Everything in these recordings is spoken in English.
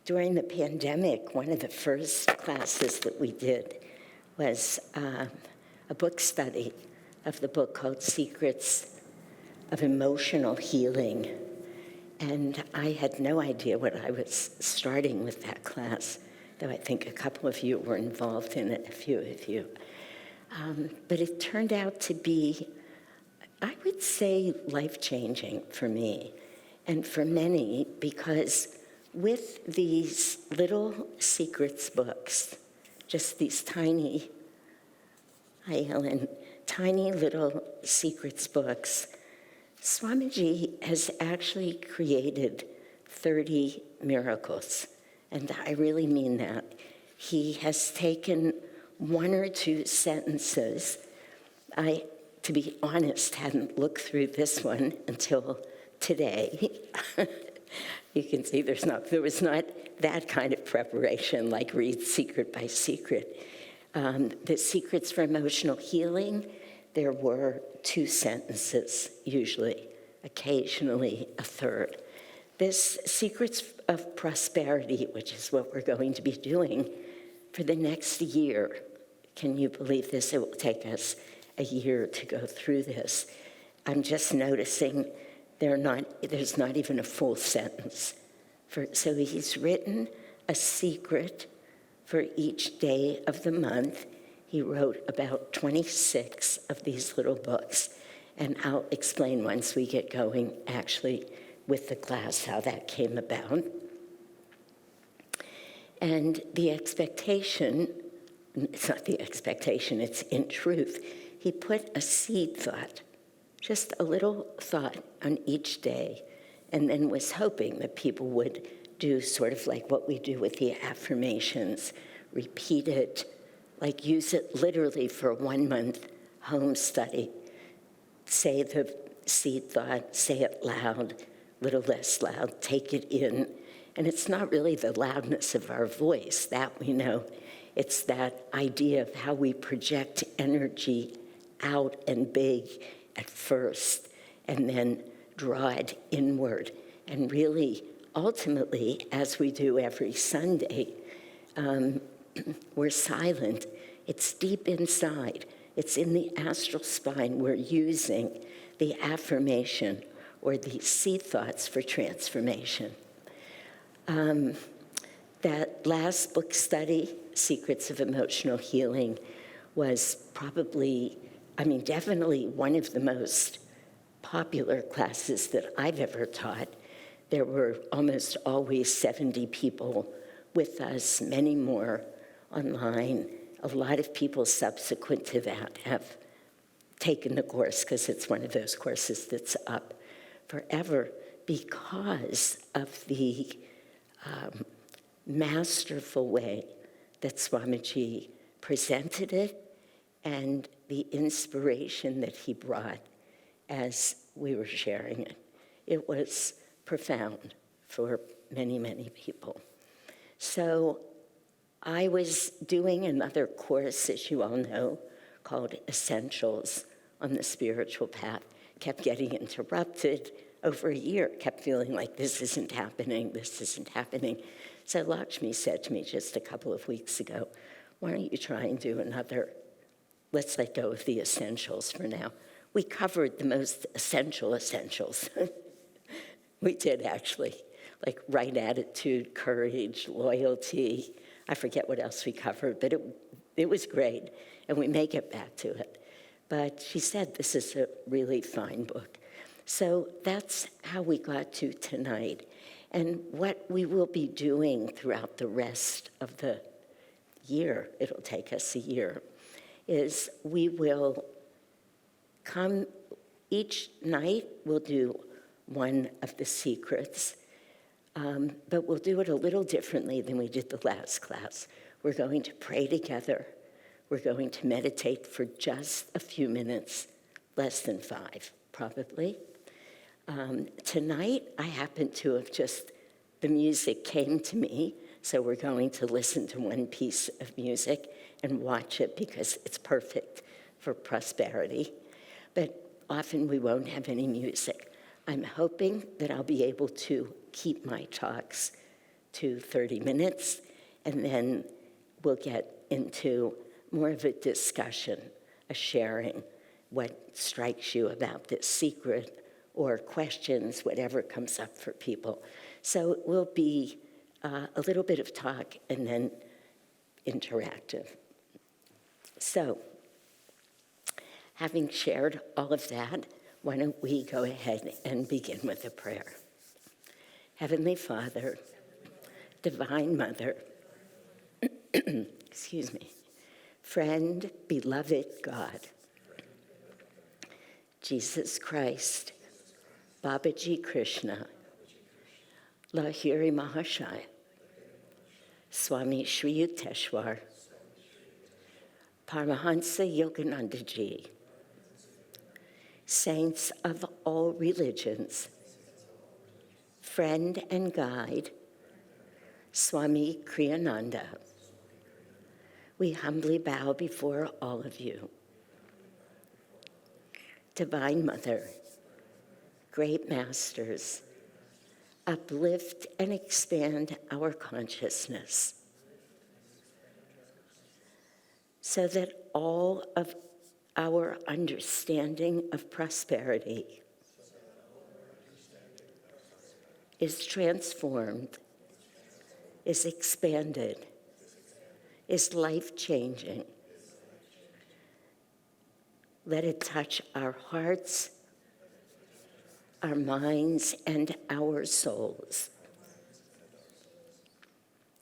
During the pandemic, one of the first classes that we did was a book study of the book called Secrets of Emotional Healing. And I had no idea what I was starting with that class, though I think a couple of you were involved in it, a few of you. But it turned out to be, I would say, life-changing for me and for many, because with these little secrets books, just these tiny, hi Ellen, tiny little secrets books, Swamiji has actually created 30 miracles. And I really mean that. He has taken one or two sentences. I, to be honest, hadn't looked through this one until today. You can see there was not that kind of preparation, like read secret by secret. The Secrets for Emotional Healing, there were 2 sentences, usually, occasionally a third. This Secrets of Prosperity, which is what we're going to be doing for the next year. Can you believe this? It will take us a year to go through this. I'm just noticing there's not even a full sentence. So he's written a secret for each day of the month. He wrote about 26 of these little books, and I'll explain once we get going, actually, with the class, how that came about. And the expectation, it's not the expectation, it's in truth, he put a seed thought, just a little thought on each day, and then was hoping that people would do sort of like what we do with the affirmations, repeat it, like use it literally for a 1-month home study. Say the seed thought, say it loud, a little less loud, take it in. And it's not really the loudness of our voice, that we know. It's that idea of how we project energy out and big at first, and then draw it inward. And really, ultimately, as we do every Sunday, we're silent. It's deep inside. It's in the astral spine. We're using the affirmation or the seed thoughts for transformation. That last book study, Secrets of Emotional Healing, was probably, definitely one of the most popular classes that I've ever taught. There were almost always 70 people with us, many more online. A lot of people subsequent to that have taken the course because it's one of those courses that's up forever because of the masterful way that Swamiji presented it and the inspiration that he brought as we were sharing it. It was profound for many, many people. So I was doing another course, as you all know, called Essentials on the Spiritual Path. Kept getting interrupted over a year, kept feeling like this isn't happening. So Lakshmi said to me just a couple of weeks ago, why don't you try and do another, let's let go of the essentials for now. We covered the most essentials. We did, actually, like right attitude, courage, loyalty. I forget what else we covered, but it was great, and we may get back to it. But she said this is a really fine book. So that's how we got to tonight. And what we will be doing throughout the rest of the year, it'll take us a year, is we will come each night, we'll do one of the secrets, but we'll do it a little differently than we did the last class. We're going to pray together. We're going to meditate for just a few minutes, less than 5, probably. Tonight, I happen to have the music came to me, so we're going to listen to one piece of music and watch it because it's perfect for prosperity. But often we won't have any music. I'm hoping that I'll be able to keep my talks to 30 minutes, and then we'll get into more of a discussion, a sharing, what strikes you about this secret, or questions, whatever comes up for people. So it will be a little bit of talk and then interactive. So, having shared all of that, why don't we go ahead and begin with a prayer. Heavenly Father, Divine Mother, excuse me, friend, beloved God, Jesus Christ, Babaji Krishna, Lahiri Mahashaya, Swami Shri Yukteswar, Paramahansa Yogananda Ji, saints of all religions, friend and guide, Swami Kriyananda, we humbly bow before all of you. Divine Mother, great masters, uplift and expand our consciousness so that all of our understanding of prosperity is transformed, is expanded, is life-changing. Let it touch our hearts, our minds, and our souls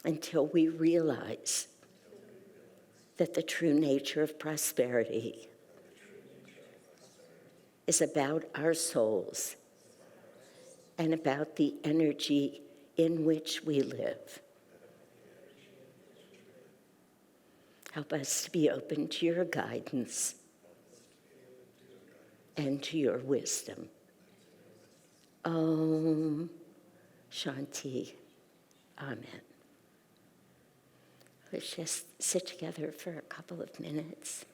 until we realize that the true nature of prosperity is about our souls and about the energy in which we live. Help us to be open to your guidance and to your wisdom. Om Shanti. Amen. Let's just sit together for a couple of minutes.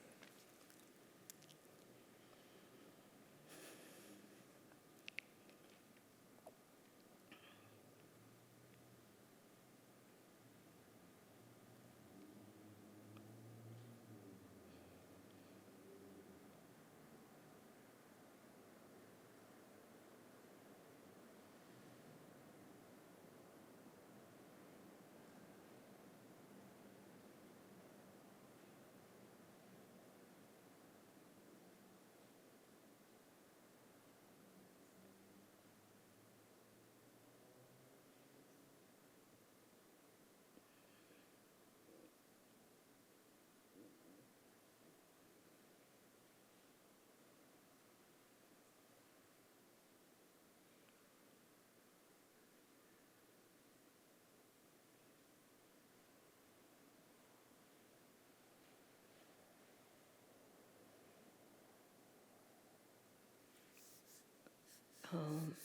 Om,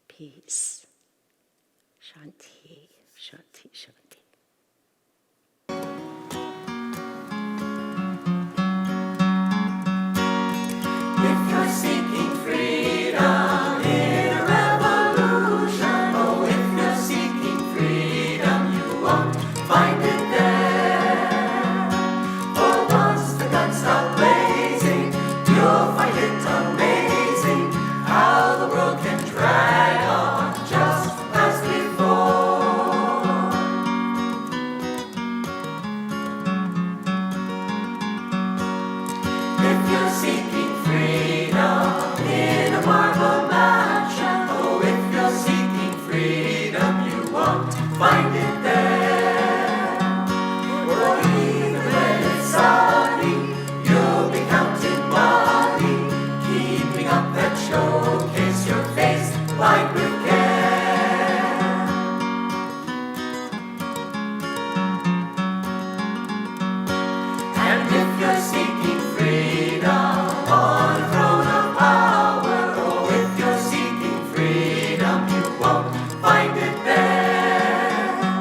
peace, Shanti, Shanti, Shanti. If you're seeking freedom in a revolution, oh, if you're seeking freedom, you won't find it there. For once the guns stop blazing, you'll find it amazing how the world can drag on just as before. If you're seeking freedom in a marble mansion, oh, if you're seeking freedom, you won't find it there. For even when it's sunny, you'll be counting money, keeping up that showcase your face lined with care. And if you're seeking freedom on a throne of power, oh, if you're seeking freedom, you won't find it there.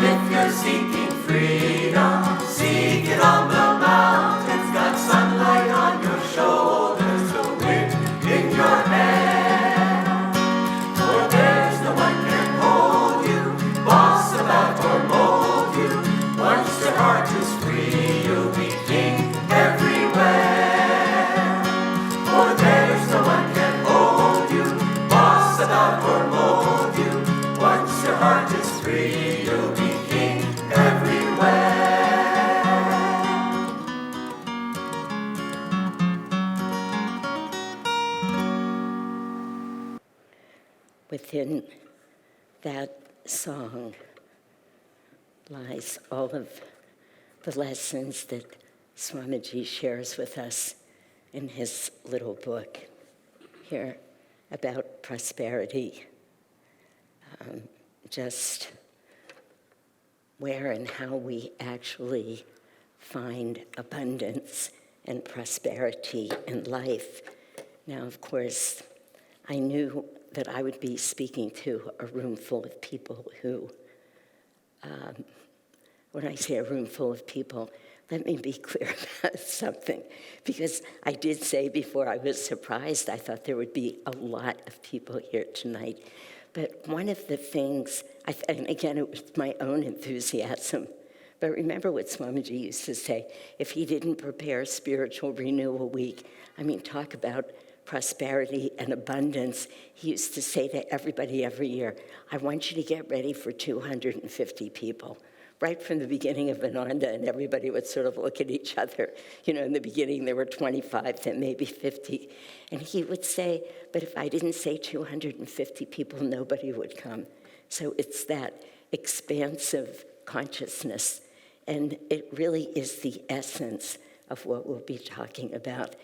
if you're seeking freedom, seek it on the mountains. Got sunlight on your shoulders, the wind in your hair. For there's no one can hold you, boss about or mold you. Once your heart is free, you'll be king everywhere. For there's no one can hold you, boss about or mold you. Once your heart is free, you'll be king everywhere. Within that song lies all of the lessons that Swamiji shares with us in his little book here about prosperity. Just where and how we actually find abundance and prosperity in life. Now, of course, I knew that I would be speaking to a room full of people who, when I say a room full of people, let me be clear about something, because I did say before I was surprised. I thought there would be a lot of people here tonight. But one of the things, and again, it was my own enthusiasm, but remember what Swamiji used to say, if he didn't prepare Spiritual Renewal Week, I mean, talk about prosperity and abundance. He used to say to everybody every year, I want you to get ready for 250 people. Right from the beginning of Ananda, and everybody would sort of look at each other. You know, in the beginning there were 25, then maybe 50. And he would say, but if I didn't say 250 people, nobody would come. So it's that expansive consciousness. And it really is the essence of what we'll be talking about.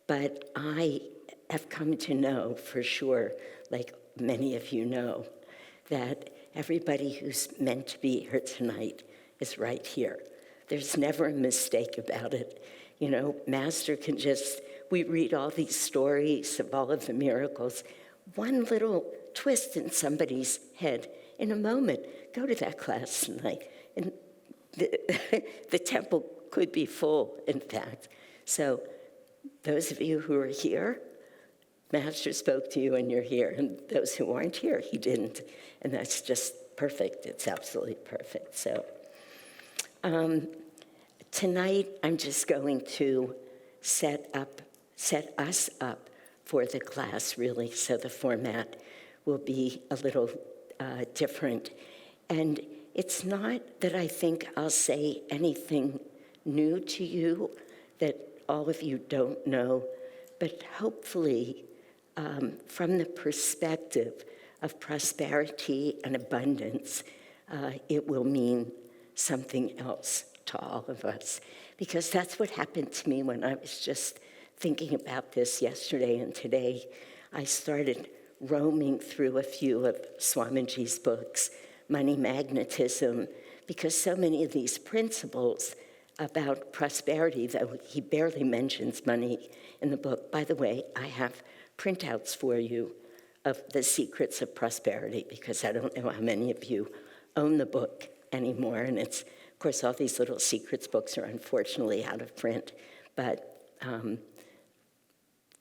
But I have come to know for sure, like many of you know, that everybody who's meant to be here tonight is right here. There's never a mistake about it. You know, Master can just, we read all these stories of all of the miracles. One little twist in somebody's head, in a moment, go to that class tonight. And the temple could be full, in fact. So those of you who are here, Master spoke to you and you're here. And those who aren't here, he didn't. And that's just perfect. It's absolutely perfect. So tonight, I'm just going to set us up for the class, really. So the format will be a little different. And it's not that I think I'll say anything new to you that all of you don't know, but hopefully from the perspective of prosperity and abundance, it will mean something else to all of us. Because that's what happened to me when I was just thinking about this yesterday and today. I started roaming through a few of Swamiji's books, Money Magnetism, because so many of these principles about prosperity, though he barely mentions money in the book. By the way, I have printouts for you of the secrets of prosperity, because I don't know how many of you own the book anymore. And it's, of course, all these little secrets books are unfortunately out of print, but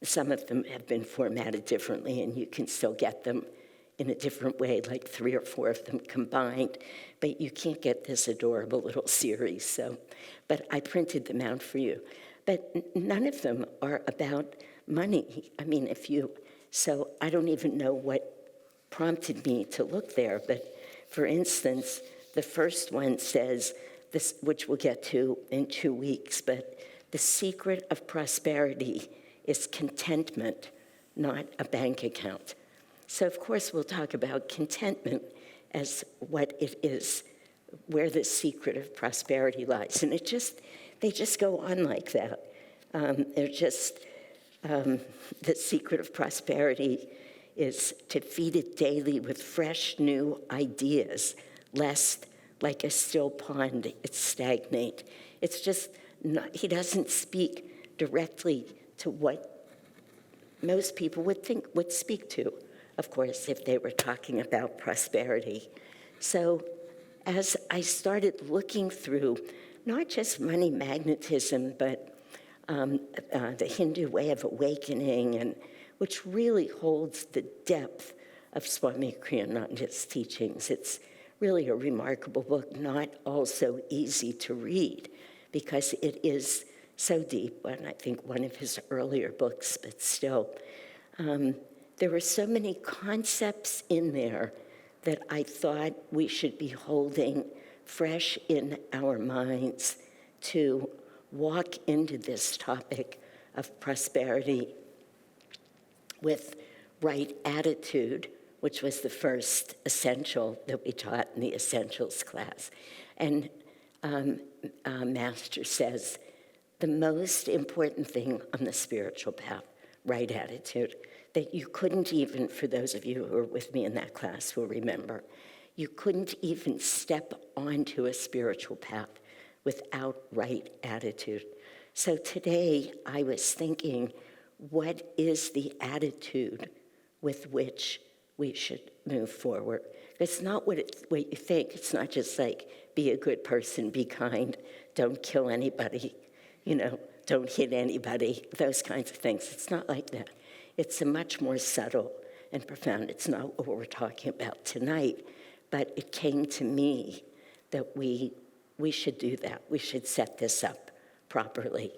some of them have been formatted differently, and you can still get them in a different way, like 3 or 4 of them combined, but you can't get this adorable little series. So, but I printed them out for you. But none of them are about money. I mean, so I don't even know what prompted me to look there, but for instance, the first one says, this, which we'll get to in 2 weeks, but the secret of prosperity is contentment, not a bank account. So, of course, we'll talk about contentment as what it is, where the secret of prosperity lies. And they just go on like that. They're just, the secret of prosperity is to feed it daily with fresh new ideas, lest, like a still pond, it stagnate. It's just not, he doesn't speak directly to what most people would speak to, of course, if they were talking about prosperity. So as I started looking through not just money magnetism, but the Hindu way of awakening, and which really holds the depth of Swami Kriyananda's teachings. It's really a remarkable book, not also easy to read because it is so deep, and I think one of his earlier books, but still. There were so many concepts in there that I thought we should be holding fresh in our minds to walk into this topic of prosperity with right attitude, which was the first essential that we taught in the Essentials class. And Master says, the most important thing on the spiritual path, right attitude, that you couldn't even, for those of you who were with me in that class will remember, you couldn't even step onto a spiritual path without right attitude. So today I was thinking, what is the attitude with which we should move forward? It's not what you think. It's not just like, be a good person, be kind, don't kill anybody, don't hit anybody, those kinds of things. It's not like that. It's a much more subtle and profound. It's not what we're talking about tonight, but it came to me that we should do that. We should set this up properly.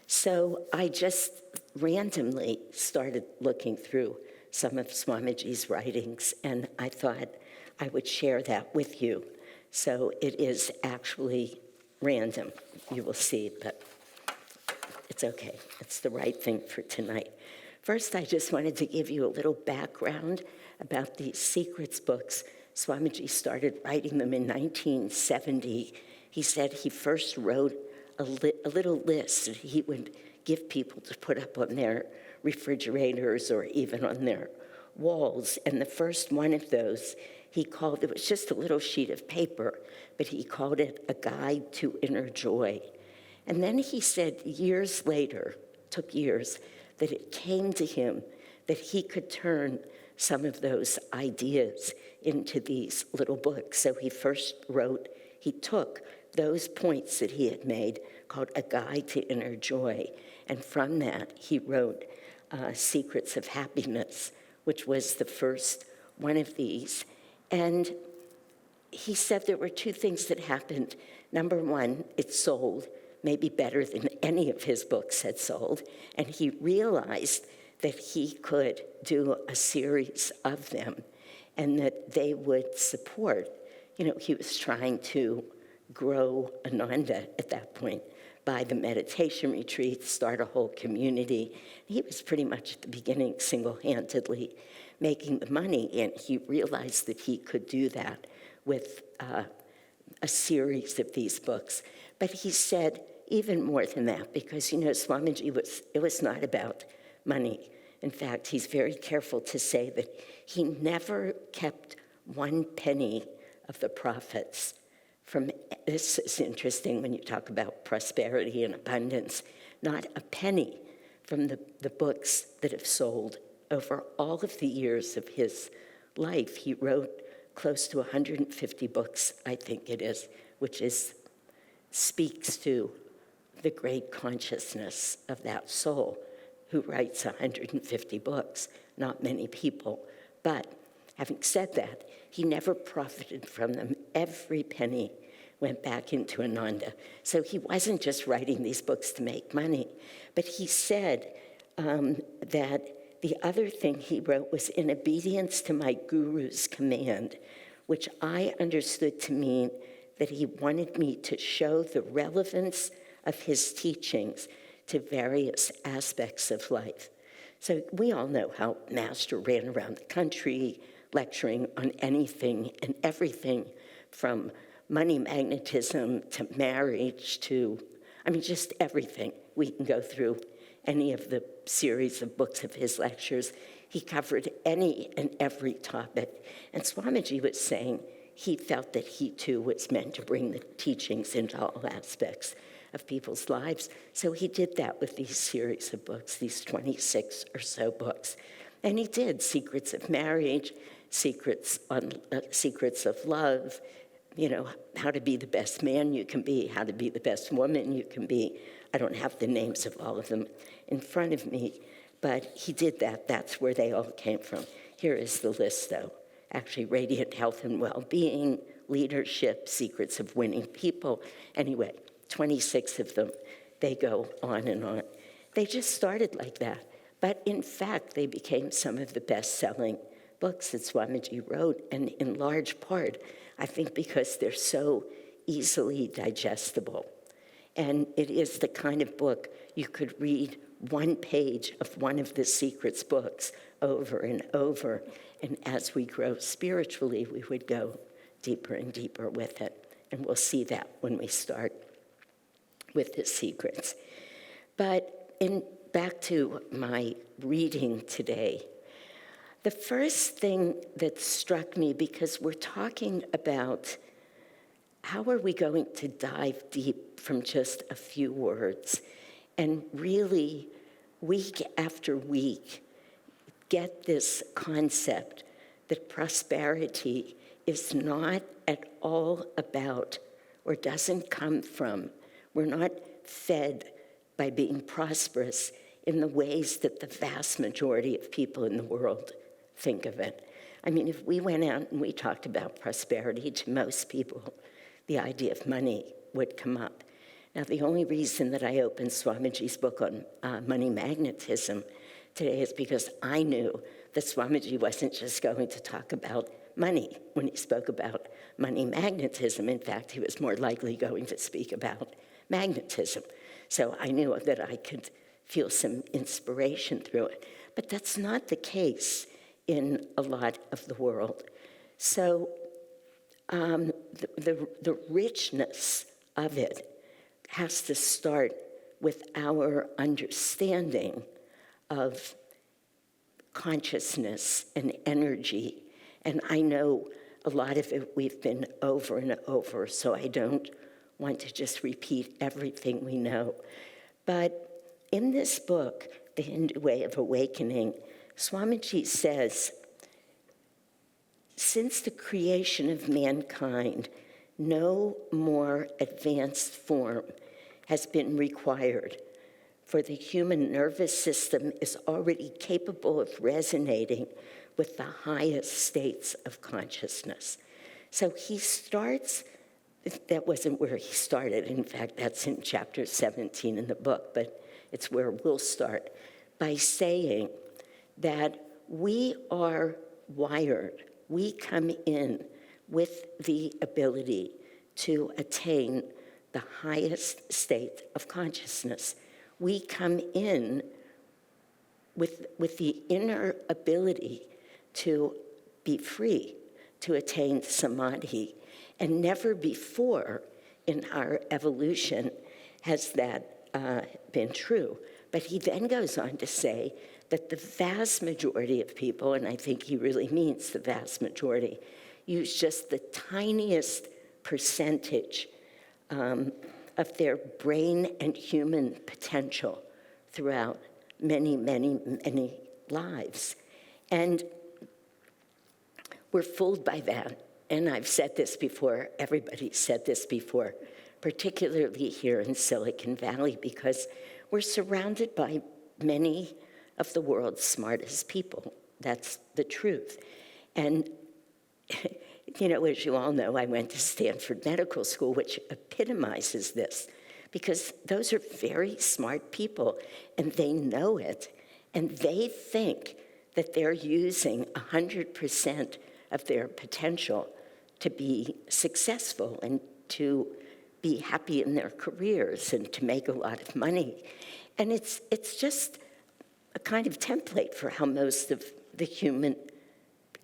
So I just randomly started looking through some of Swamiji's writings, and I thought I would share that with you. So it is actually random, you will see, but it's okay. It's the right thing for tonight. First, I just wanted to give you a little background about these secrets books. Swamiji started writing them in 1970. He said he first wrote a little list that he would give people to put up on their refrigerators or even on their walls. And the first one of those, it was just a little sheet of paper, but he called it A Guide to Inner Joy. And then he said years later, took years, that it came to him that he could turn some of those ideas into these little books. So he took those points that he had made, called A Guide to Inner Joy, and from that he wrote Secrets of Happiness, which was the first one of these. And he said there were two things that happened. Number one, it sold, maybe better than any of his books had sold, and he realized that he could do a series of them and that they would support. He was trying to grow Ananda at that point by the meditation retreats, start a whole community. He was pretty much at the beginning single-handedly making the money, and he realized that he could do that with a series of these books. But he said even more than that, because, Swamiji it was not about money. In fact, he's very careful to say that he never kept one penny of the profits from, this is interesting when you talk about prosperity and abundance, not a penny from the books that have sold over all of the years of his life. He wrote close to 150 books, I think it is, which speaks to the great consciousness of that soul who writes 150 books, not many people. But having said that, he never profited from them. Every penny went back into Ananda. So he wasn't just writing these books to make money, but he said that the other thing he wrote was in obedience to my guru's command, which I understood to mean that he wanted me to show the relevance of his teachings to various aspects of life. So we all know how Master ran around the country lecturing on anything and everything from money magnetism to marriage to, just everything. We can go through any of the series of books of his lectures. He covered any and every topic. And Swamiji was saying he felt that he too was meant to bring the teachings into all aspects of people's lives. So he did that with these series of books, these 26 or so books. And he did Secrets of Marriage, Secrets of Love, how to be the best man you can be, how to be the best woman you can be. I don't have the names of all of them in front of me, but he did that. That's where they all came from. Here is the list, though. Actually, radiant health and well-being, leadership, secrets of winning people. Anyway, 26 of them. They go on and on. They just started like that. But in fact, they became some of the best-selling books that Swamiji wrote, and in large part, I think because they're so easily digestible. And it is the kind of book you could read one page of one of the Secrets books over and over, and as we grow spiritually, we would go deeper and deeper with it. And we'll see that when we start with the Secrets. But back to my reading today, the first thing that struck me, because we're talking about how are we going to dive deep from just a few words and really, week after week, get this concept that prosperity is not at all about, or doesn't come from, we're not fed by being prosperous in the ways that the vast majority of people in the world think of it. I mean, if we went out and we talked about prosperity, to most people, the idea of money would come up. Now, the only reason that I opened Swamiji's book on money magnetism today is because I knew that Swamiji wasn't just going to talk about money when he spoke about money magnetism. In fact, he was more likely going to speak about magnetism. So I knew that I could feel some inspiration through it. But that's not the case in a lot of the world. So the richness of it has to start with our understanding of consciousness and energy. And I know a lot of it we've been over and over, so I don't want to just repeat everything we know. But in this book, The Hindu Way of Awakening, Swamiji says, since the creation of mankind, no more advanced form has been required, for the human nervous system is already capable of resonating with the highest states of consciousness. So he starts, that wasn't where he started. In fact, that's in chapter 17 in the book, but it's where we'll start, by saying that we are wired, we come in with the ability to attain the highest state of consciousness. We come in with the inner ability to be free, to attain samadhi. And never before in our evolution has that been true. But he then goes on to say that the vast majority of people, and I think he really means the vast majority, use just the tiniest percentage of their brain and human potential throughout many, many, many lives. And we're fooled by that. And I've said this before, everybody's said this before, particularly here in Silicon Valley, because we're surrounded by many of the world's smartest people. That's the truth. And as you all know, I went to Stanford Medical School, which epitomizes this, because those are very smart people, and they know it, and they think that they're using 100% of their potential to be successful and to be happy in their careers and to make a lot of money. And it's just a kind of template for how most of the human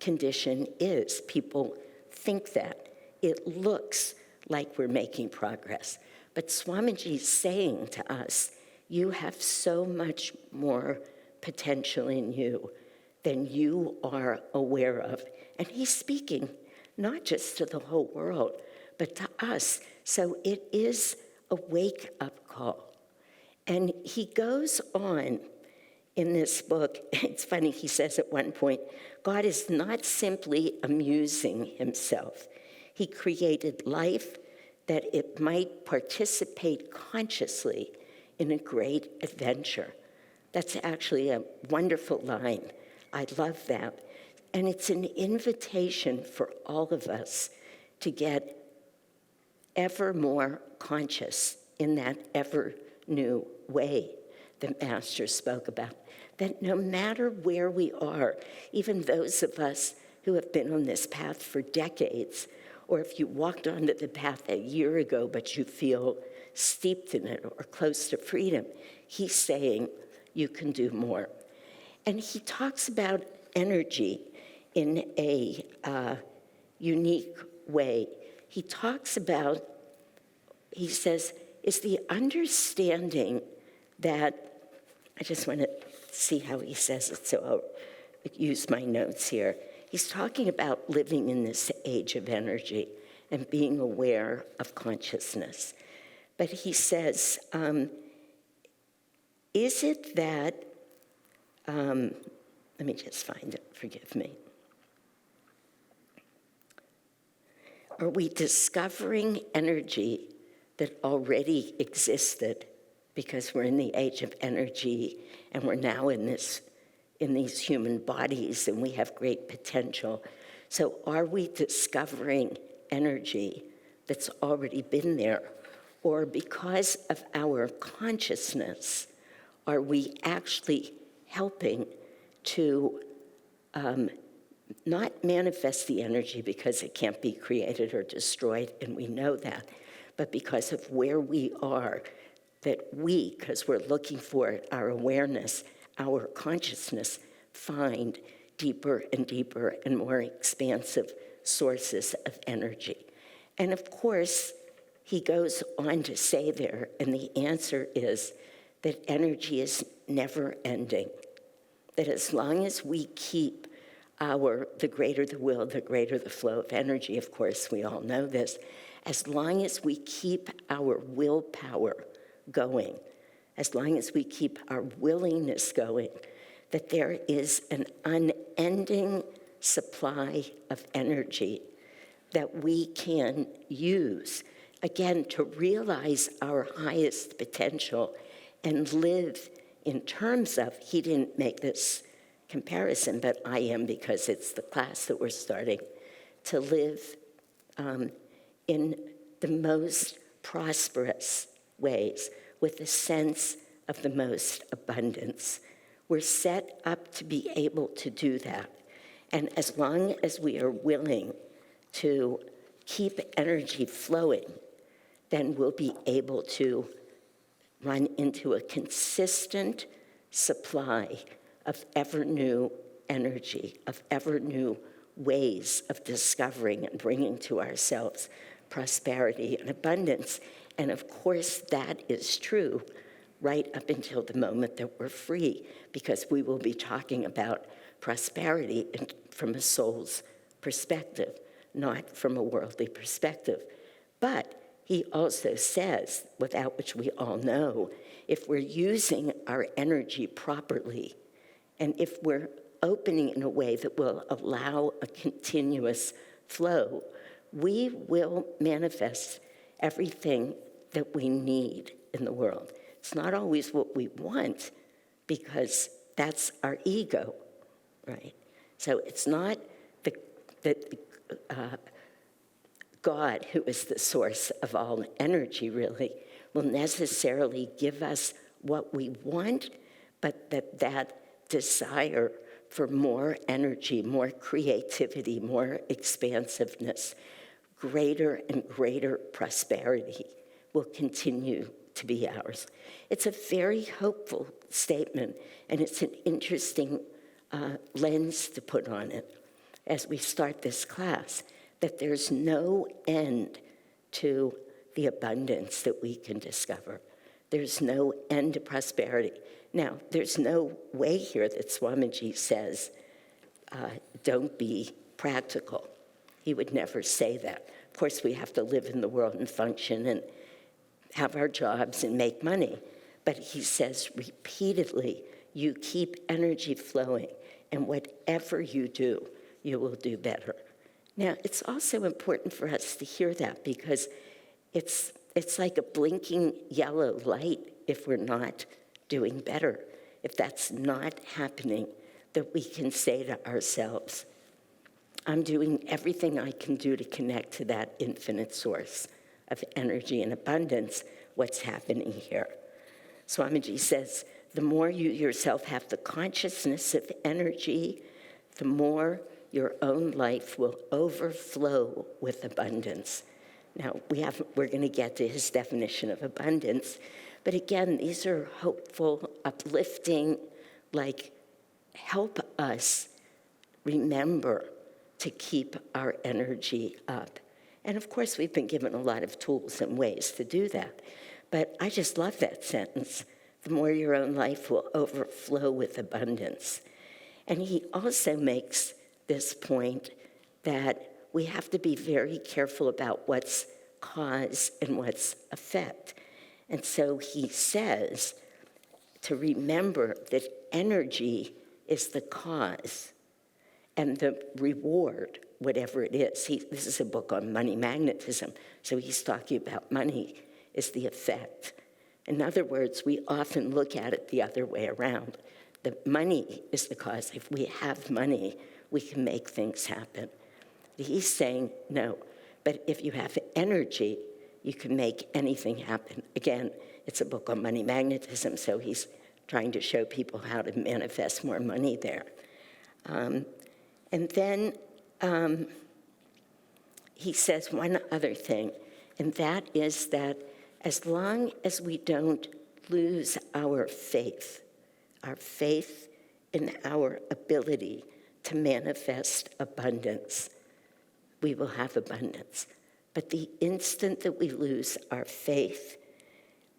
condition is. People think that. It looks like we're making progress. But Swamiji's saying to us, you have so much more potential in you than you are aware of. And he's speaking not just to the whole world, but to us. So it is a wake-up call. And he goes on in this book. It's funny, he says at one point, God is not simply amusing himself. He created life that it might participate consciously in a great adventure. That's actually a wonderful line. I love that. And it's an invitation for all of us to get ever more conscious in that ever new way that Master spoke about. That no matter where we are, even those of us who have been on this path for decades, or if you walked onto the path a year ago but you feel steeped in it or close to freedom, he's saying you can do more. And he talks about energy in a unique way. He talks about, he says, is the understanding that, I just want to see how he says it, so I'll use my notes here. He's talking about living in this age of energy and being aware of consciousness. But he says, is it that, let me just find it, forgive me. Are we discovering energy that already existed because we're in the age of energy and we're now in these human bodies and we have great potential? So are we discovering energy that's already been there? Or because of our consciousness, are we actually helping to not manifest the energy because it can't be created or destroyed, and we know that, but because of where we are, that we, because we're looking for it, our awareness, our consciousness, find deeper and deeper and more expansive sources of energy. And of course, he goes on to say there, and the answer is that energy is never ending. That as long as we keep the greater the will, the greater the flow of energy, of course, we all know this, as long as we keep our willpower going, as long as we keep our willingness going, that there is an unending supply of energy that we can use, again, to realize our highest potential and live in terms of, he didn't make this comparison, but I am because it's the class that we're starting, to live in the most prosperous ways with a sense of the most abundance. We're set up to be able to do that. And as long as we are willing to keep energy flowing, then we'll be able to run into a consistent supply of ever new energy, of ever new ways of discovering and bringing to ourselves prosperity and abundance. And of course, that is true right up until the moment that we're free, because we will be talking about prosperity from a soul's perspective, not from a worldly perspective. But he also says, without which we all know, if we're using our energy properly, and if we're opening in a way that will allow a continuous flow, we will manifest everything that we need in the world. It's not always what we want, because that's our ego, right? So it's not that God, who is the source of all energy, really, will necessarily give us what we want, but that desire for more energy, more creativity, more expansiveness, greater and greater prosperity will continue to be ours. It's a very hopeful statement, and it's an interesting lens to put on it as we start this class, that there's no end to the abundance that we can discover. There's no end to prosperity. Now, there's no way here that Swamiji says, don't be practical. He would never say that. Of course, we have to live in the world and function and have our jobs and make money. But he says repeatedly, you keep energy flowing, and whatever you do, you will do better. Now, it's also important for us to hear that because it's like a blinking yellow light if we're not doing better, if that's not happening, that we can say to ourselves, I'm doing everything I can do to connect to that infinite source of energy and abundance. What's happening here? Swamiji says, the more you yourself have the consciousness of energy, the more your own life will overflow with abundance. Now, we're going to get to his definition of abundance, but again, these are hopeful, uplifting, help us remember to keep our energy up. And of course, we've been given a lot of tools and ways to do that. But I just love that sentence. The more your own life will overflow with abundance. And he also makes this point that we have to be very careful about what's cause and what's effect. And so he says to remember that energy is the cause and the reward, whatever it is. This is a book on money magnetism, so he's talking about money is the effect. In other words, we often look at it the other way around. The money is the cause. If we have money, we can make things happen. He's saying, no, but if you have energy, you can make anything happen. Again, it's a book on money magnetism, so he's trying to show people how to manifest more money there. And then he says one other thing, and that is that as long as we don't lose our faith in our ability to manifest abundance, we will have abundance. But the instant that we lose our faith,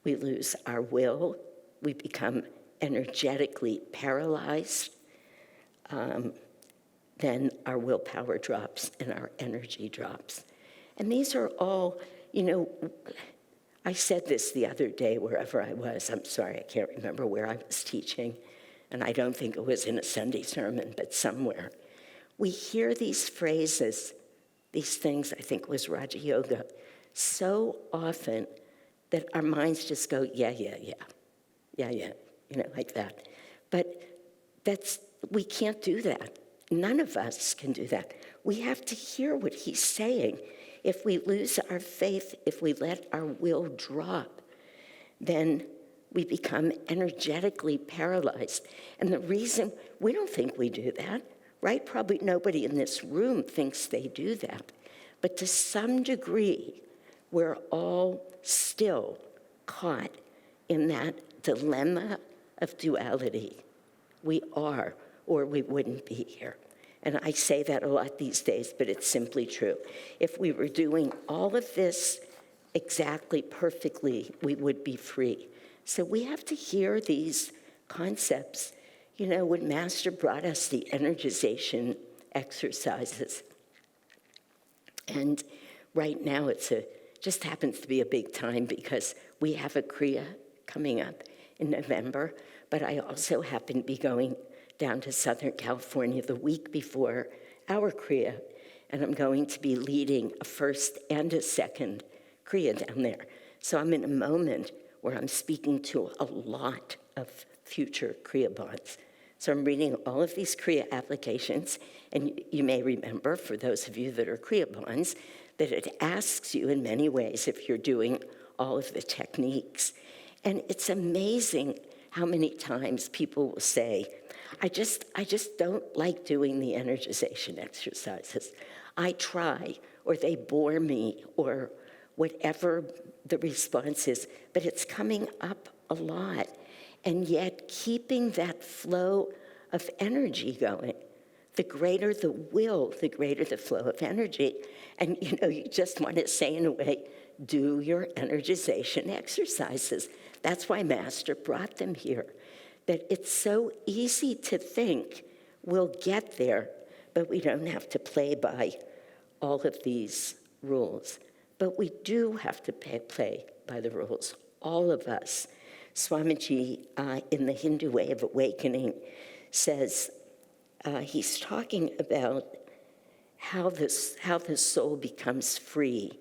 we lose our will, we become energetically paralyzed, then our willpower drops and our energy drops. And these are all, I said this the other day wherever I was. I'm sorry, I can't remember where I was teaching, and I don't think it was in a Sunday sermon, but somewhere. We hear these phrases, these things, I think it was Raja Yoga, so often that our minds just go, yeah, like that. But we can't do that. None of us can do that. We have to hear what he's saying. If we lose our faith, if we let our will drop, then we become energetically paralyzed. And the reason, we don't think we do that, right? Probably nobody in this room thinks they do that. But to some degree, we're all still caught in that dilemma of duality. We are, or we wouldn't be here. And I say that a lot these days, but it's simply true. If we were doing all of this exactly perfectly, we would be free. So we have to hear these concepts. When Master brought us the energization exercises, and right now just happens to be a big time because we have a Kriya coming up in November, but I also happen to be going down to Southern California the week before our Kriya, and I'm going to be leading a first and a second Kriya down there. So I'm in a moment where I'm speaking to a lot of future Kriya bonds. So I'm reading all of these Kriya applications, and you may remember, for those of you that are Kriya bonds, that it asks you in many ways if you're doing all of the techniques. And it's amazing how many times people will say, I just don't like doing the energization exercises. I try, or they bore me, or whatever the response is, but it's coming up a lot. And yet keeping that flow of energy going, the greater the will, the greater the flow of energy. And you just want to say in a way, do your energization exercises. That's why Master brought them here. That it's so easy to think we'll get there, but we don't have to play by all of these rules. But we do have to play by the rules, all of us. Swamiji, in the Hindu way of awakening, says he's talking about how the soul becomes free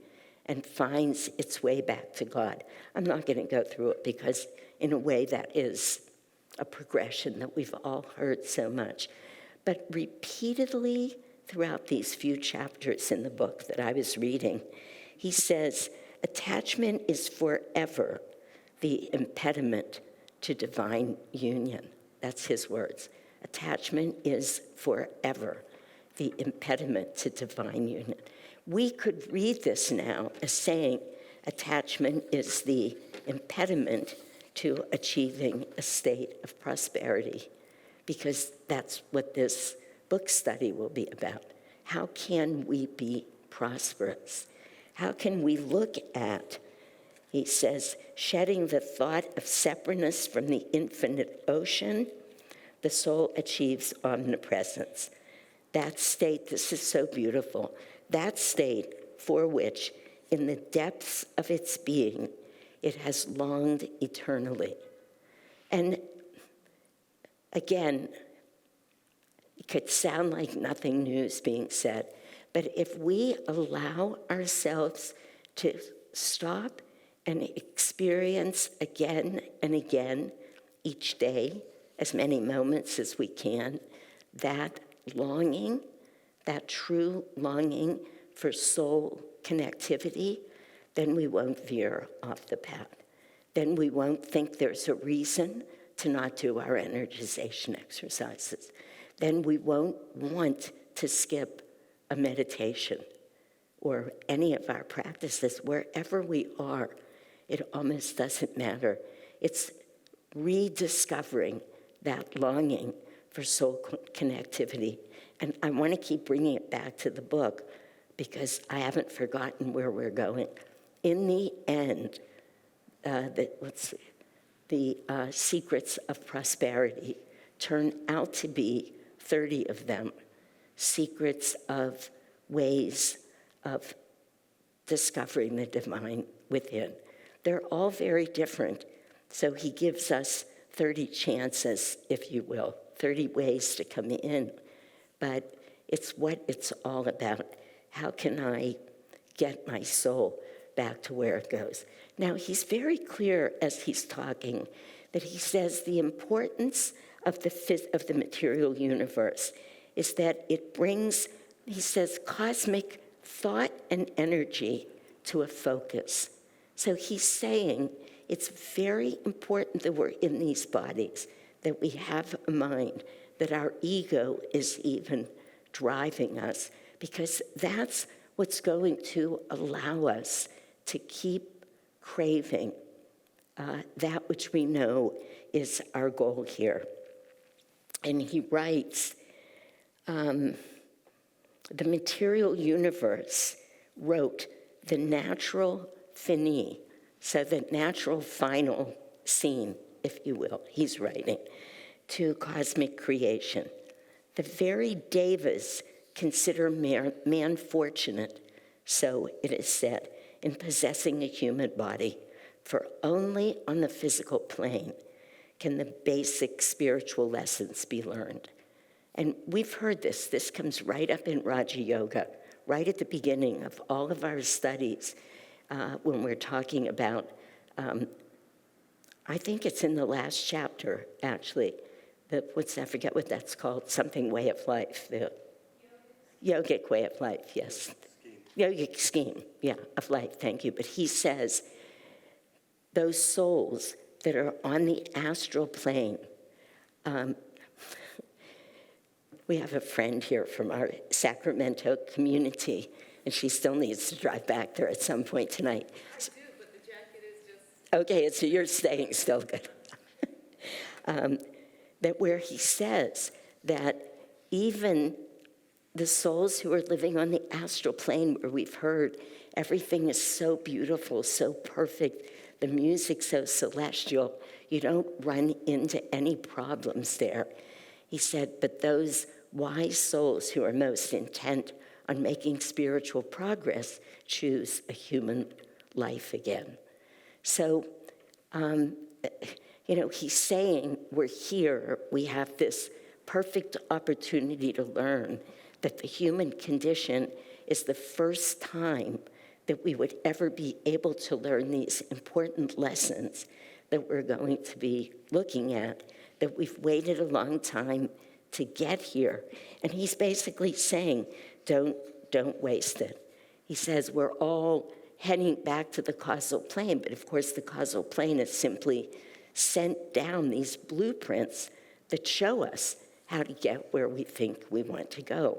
and finds its way back to God. I'm not going to go through it because in a way that is a progression that we've all heard so much. But repeatedly throughout these few chapters in the book that I was reading, he says, attachment is forever the impediment to divine union. That's his words. Attachment is forever the impediment to divine union. We could read this now as saying attachment is the impediment to achieving a state of prosperity, because that's what this book study will be about. How can we be prosperous? How can we look at, he says, shedding the thought of separateness from the infinite ocean, the soul achieves omnipresence. That state, this is so beautiful, that state for which, in the depths of its being, it has longed eternally. And again, it could sound like nothing new is being said, but if we allow ourselves to stop and experience again and again each day, as many moments as we can, that longing, that true longing for soul connectivity, then we won't veer off the path. Then we won't think there's a reason to not do our energization exercises. Then we won't want to skip a meditation or any of our practices. Wherever we are, it almost doesn't matter. It's rediscovering that longing for soul connectivity. And I want to keep bringing it back to the book because I haven't forgotten where we're going. In the end, the secrets of prosperity turn out to be 30 of them, secrets of ways of discovering the divine within. They're all very different. So he gives us 30 chances, if you will, 30 ways to come in. But it's what it's all about. How can I get my soul back to where it goes? Now, he's very clear as he's talking that he says the importance of the material universe is that it brings, he says, cosmic thought and energy to a focus. So he's saying it's very important that we're in these bodies, that we have a mind, that our ego is even driving us, because that's what's going to allow us to keep craving that which we know is our goal here. And he writes, the material universe wrote the natural fini, so the natural final scene, if you will, he's writing, to cosmic creation. The very devas consider man fortunate, so it is said, in possessing a human body, for only on the physical plane can the basic spiritual lessons be learned. And we've heard this. This comes right up in Raja Yoga, right at the beginning of all of our studies when we're talking about, I think it's in the last chapter, actually, I forget what that's called, something way of life, the yogic way of life, yes. Yogic scheme, yeah, of life, thank you. But he says, those souls that are on the astral plane, we have a friend here from our Sacramento community, and she still needs to drive back there at some point tonight. I do, but the jacket is just... Okay, so you're staying still good. That where he says that even the souls who are living on the astral plane, where we've heard everything is so beautiful, so perfect, the music so celestial, you don't run into any problems there. He said, but those wise souls who are most intent on making spiritual progress choose a life again. So, he's saying we're here, we have this perfect opportunity to learn that the human condition is the first time that we would ever be able to learn these important lessons that we're going to be looking at, that we've waited a long time to get here. And he's basically saying, don't waste it. He says we're all heading back to the causal plane, but of course the causal plane has simply sent down these blueprints that show us how to get where we think we want to go.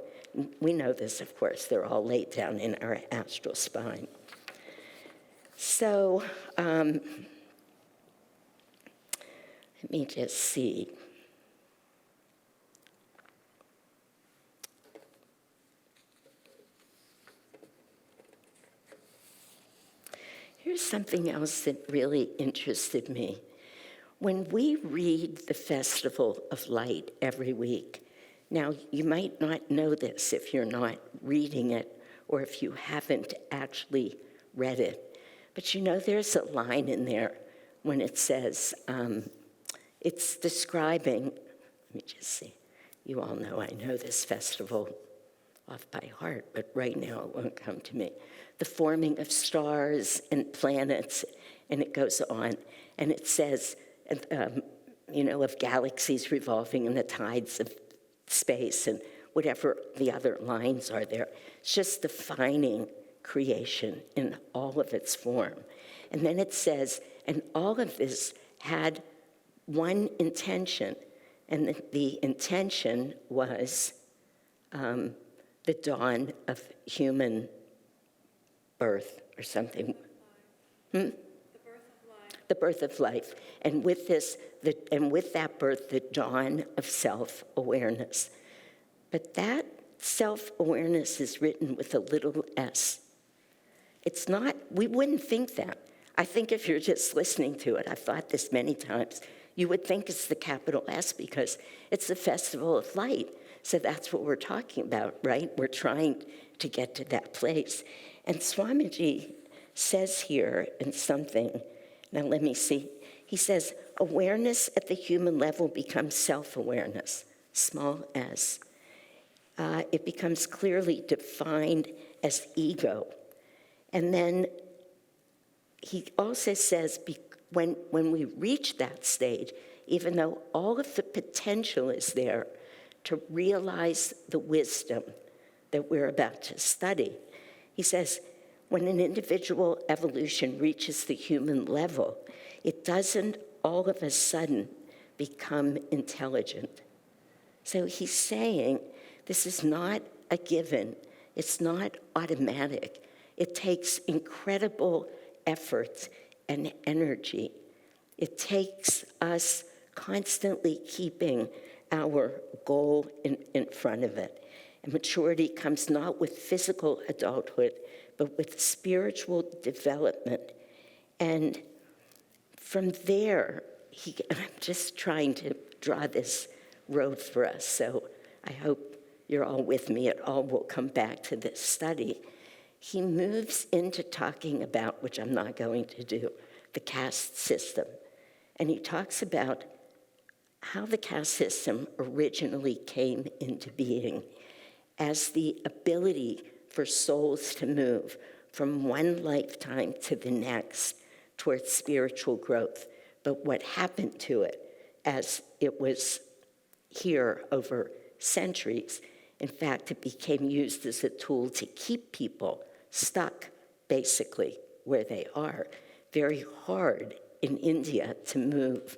We know this, of course, they're all laid down in our astral spine. So, let me just see. Here's something else that really interested me. When we read the Festival of Light every week, now you might not know this if you're not reading it or if you haven't actually read it, but you know there's a line in there when it says, it's describing, let me just see, you all know I know this festival off by heart, but right now it won't come to me. The forming of stars and planets, and it goes on. And it says, of galaxies revolving and the tides of space and whatever the other lines are there. It's just defining creation in all of its form. And then it says, and all of this had one intention, and the intention was the dawn of human birth or something. The birth of life. The birth of life. And with this, and with that birth, the dawn of self-awareness. But that self-awareness is written with a little s. It's not, we wouldn't think that. I think if you're just listening to it, I've thought this many times, you would think it's the capital S because it's the Festival of Light. So that's what we're talking about, right? We're trying to get to that place. And Swamiji says here in something, now let me see. He says, awareness at the human level becomes self-awareness, small s. It becomes clearly defined as ego. And then he also says, when we reach that stage, even though all of the potential is there to realize the wisdom that we're about to study, he says, when an individual evolution reaches the human level, it doesn't all of a sudden become intelligent. So he's saying this is not a given. It's not automatic. It takes incredible effort and energy. It takes us constantly keeping our goal in front of it. And maturity comes not with physical adulthood, but with spiritual development. And from there, I'm just trying to draw this road for us, so I hope you're all with me. It all will come back to this study. He moves into talking about, which I'm not going to do, the caste system. And he talks about how the caste system originally came into being as the ability for souls to move from one lifetime to the next towards spiritual growth. But what happened to it as it was here over centuries, in fact, it became used as a tool to keep people stuck, basically, where they are. Very hard in India to move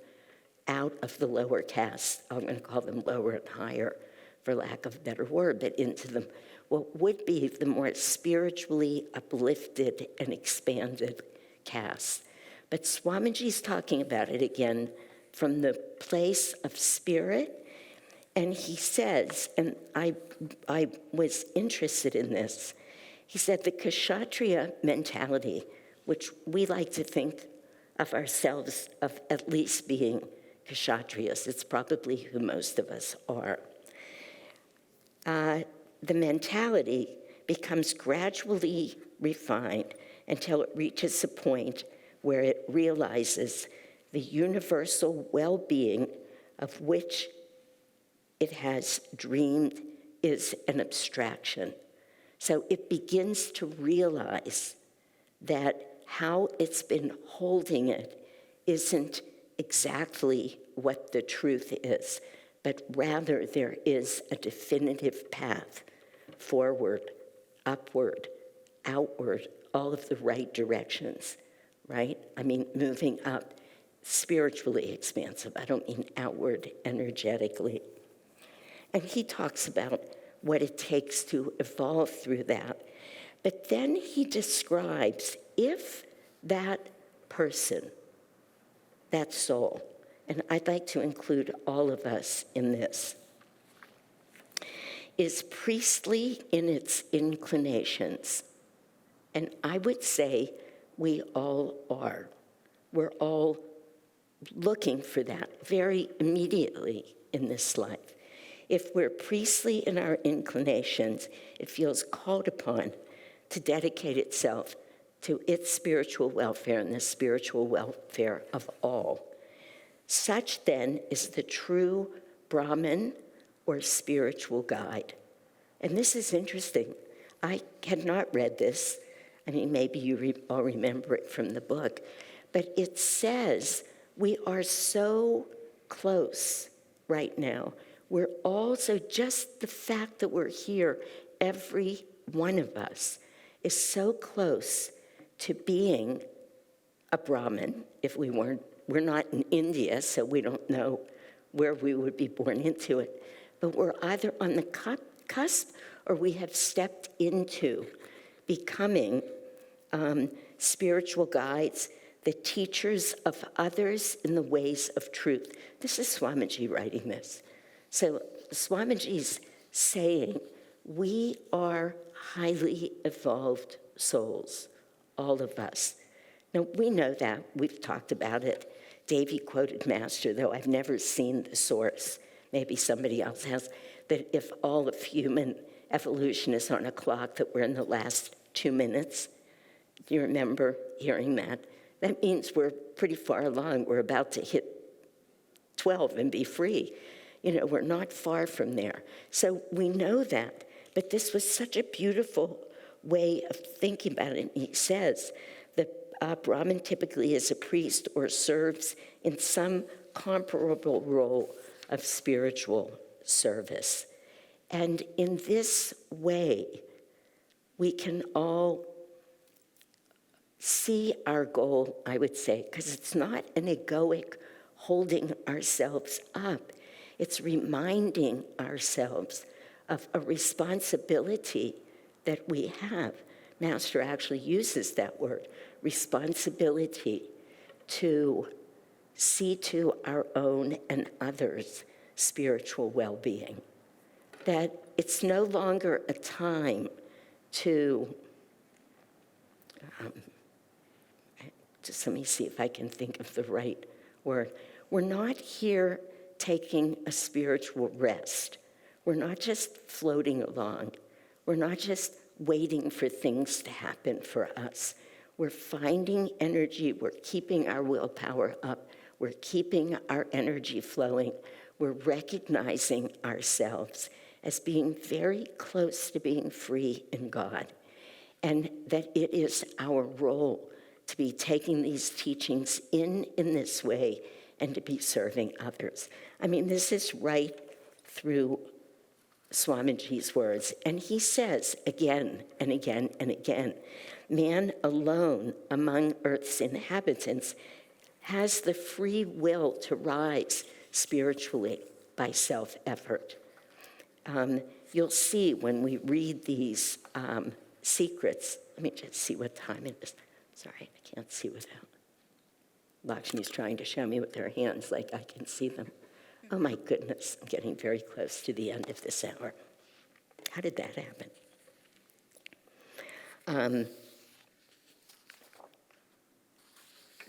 out of the lower caste. I'm going to call them lower and higher, for lack of a better word, but into the what would be the more spiritually uplifted and expanded caste. But Swamiji's talking about it again from the place of spirit, and he says, and I was interested in this, he said the Kshatriya mentality, which we like to think of ourselves of at least being Kshatriyas, it's probably who most of us are. The mentality becomes gradually refined until it reaches a point where it realizes the universal well-being of which it has dreamed is an abstraction. So it begins to realize that how it's been holding it isn't exactly what the truth is, but rather there is a definitive path forward, upward, outward, all of the right directions, right? I mean, moving up, spiritually expansive. I don't mean outward energetically. And he talks about what it takes to evolve through that. But then he describes if that person, that soul, and I'd like to include all of us in this, is priestly in its inclinations. And I would say we all are. We're all looking for that very immediately in this life. If we're priestly in our inclinations, it feels called upon to dedicate itself to its spiritual welfare and the spiritual welfare of all. Such then is the true Brahman or spiritual guide. And this is interesting. I had not read this. I mean, maybe you all remember it from the book. But it says we are so close right now. We're also, just the fact that we're here, every one of us, is so close to being a Brahmin. If we weren't, we're not in India, so we don't know where we would be born into it. But we're either on the cusp or we have stepped into becoming spiritual guides, the teachers of others in the ways of truth. This is Swamiji writing this. So Swamiji's saying, we are highly evolved souls, all of us. Now, we know that. We've talked about it. Davy quoted Master, though I've never seen the source. Maybe somebody else has, that if all of human evolution is on a clock, that we're in the last 2 minutes. Do you remember hearing that? That means we're pretty far along. We're about to hit 12 and be free. You know, we're not far from there. So we know that. But this was such a beautiful way of thinking about it. And he says the Brahmin typically is a priest or serves in some comparable role of spiritual service. And in this way, we can all see our goal, I would say, because it's not an egoic holding ourselves up. It's reminding ourselves of a responsibility that we have. Master actually uses that word, responsibility, to see to our own and others' spiritual well-being. That it's no longer a time to, just let me see if I can think of the right word. We're not here taking a spiritual rest. We're not just floating along. We're not just waiting for things to happen for us. We're finding energy. We're keeping our willpower up. We're keeping our energy flowing. We're recognizing ourselves as being very close to being free in God, and that it is our role to be taking these teachings in this way and to be serving others. I mean, this is right through Swamiji's words. And he says again and again and again, man alone among Earth's inhabitants has the free will to rise spiritually by self-effort. You'll see when we read these secrets. Let me just see what time it is. Sorry, I can't see without. Lakshmi's trying to show me with her hands like I can see them. Oh my goodness, I'm getting very close to the end of this hour. How did that happen?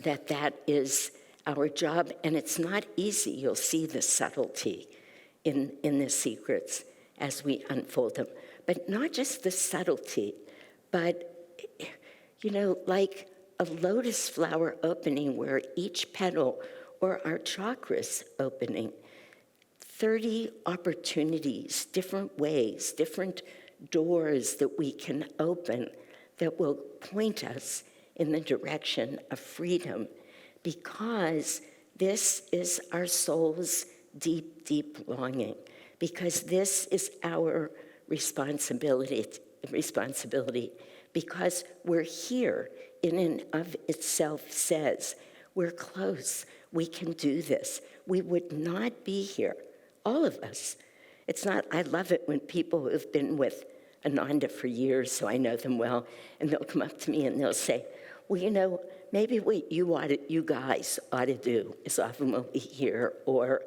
That is our job, and it's not easy. You'll see the subtlety in the secrets as we unfold them. But not just the subtlety, but, you know, like a lotus flower opening where each petal, or our chakras opening, 30 opportunities, different ways, different doors that we can open that will point us in the direction of freedom, because this is our soul's deep, deep longing, because this is our responsibility, because we're here in and of itself says, we're close, we can do this. We would not be here, all of us. It's not, I love it when people who've been with Ananda for years, so I know them well, and they'll come up to me and they'll say, well, you know, maybe what you guys ought to do is often when we hear, or,